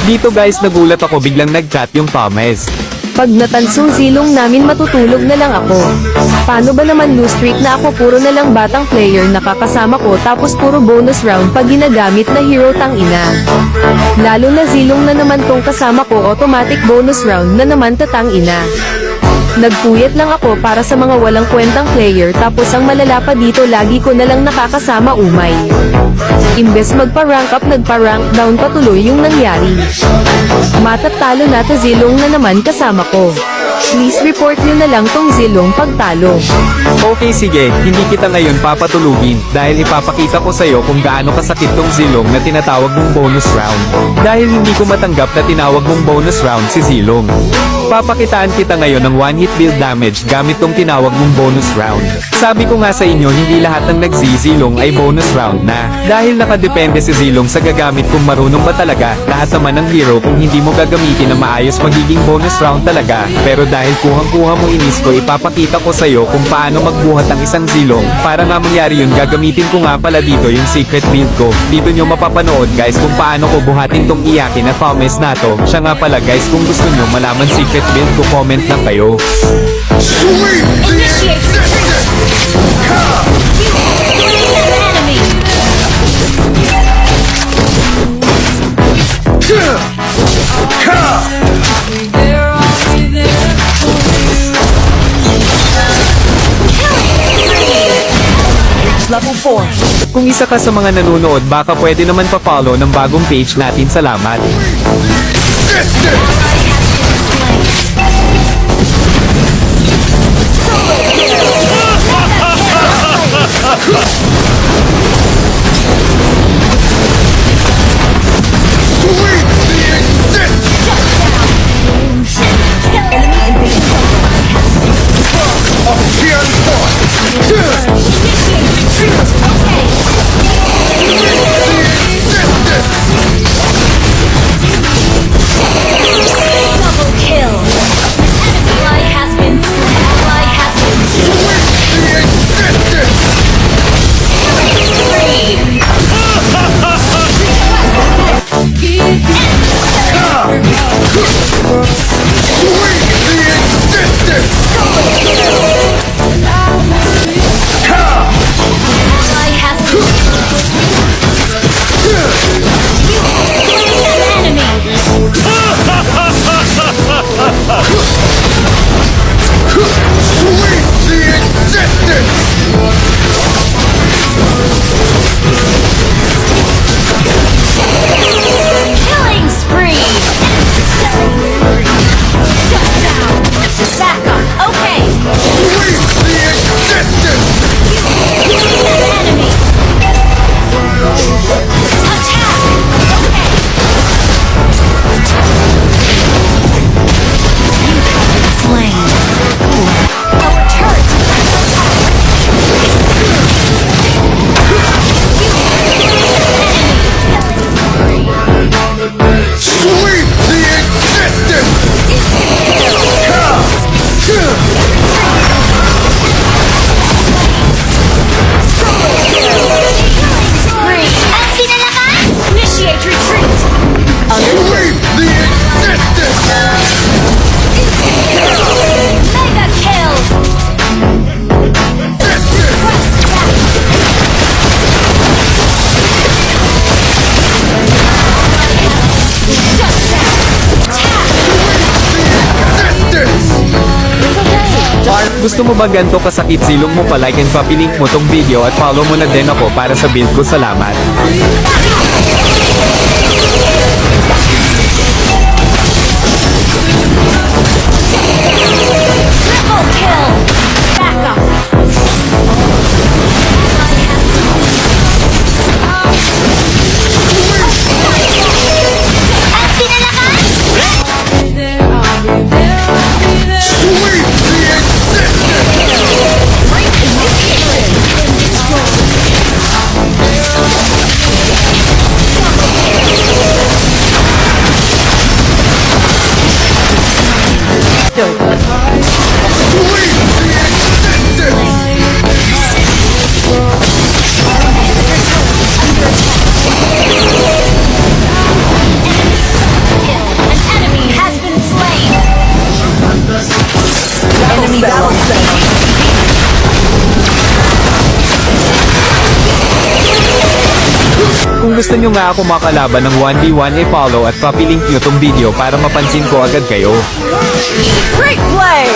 Dito guys nagulat ako biglang nag-chat yung Thomas. Pag natansong zilong namin matutulog na lang ako. Paano ba naman lose streak na ako puro na lang batang player nakakasama ko tapos puro bonus round pag ginagamit na hero tang ina. Lalo na zilong na naman tong kasama ko automatic bonus round na naman tatang ina. Nagpuyat lang ako para sa mga walang kwentang player tapos ang malala pa dito lagi ko na lang nakakasama umay. Imbes magpa-rank up nagpa-rank down patuloy yung nangyari. Matatalo na to zilong na naman kasama ko. Please report nyo na lang tong zilong pagtalo. Okay sige, hindi kita ngayon papatulugin dahil ipapakita ko sa'yo kung gaano kasakit tong zilong na tinatawag mong bonus round. Dahil hindi ko matanggap na tinawag mong bonus round si zilong. Papakitaan kita ngayon ng one hit build damage gamit tong tinawag mong bonus round. Sabi ko nga sa inyo hindi lahat ng nagzizilong ay bonus round na. Dahil nakadepende si zilong sa gagamit kung marunong ba talaga. Lahat naman ng hero kung hindi mo gagamitin na maayos magiging bonus round talaga. Pero dahil kuhang-kuha mo inis ko ipapakita ko sa'yo kung paano magbuhat ang isang zilong. Para nga mangyari yun gagamitin ko nga pala dito yung secret build ko. Dito nyo mapapanood guys kung paano ko buhatin tong iyakin na Thomas na to. Siya nga pala guys kung gusto nyo malaman secret build ko comment lang kayo. Initiate retreat! Enemy! Level 4. Kung isa ka sa mga nanonood baka pwede naman pa-follow ng bagong page natin. Salamat. Double kill! Ally has been slain. Ally has been Ally has been enemy! Killing spree! Back up, okay! Enemy! Attack! Okay! Slain! Our turret is under attack! Spree! Ang pinalakas! Initiate retreat! Mega kill! Gusto mo ba ganito kasakit zilong mo pa-like and pa-link mo tong video at follow mo na din ako para sa build ko. Salamat. Triple kill! Back up! Ang pinalakas! gusto nyo nga ako makalaban ng 1v1 follow at papilink nyo tong video para mapansin ko agad kayo. Great play!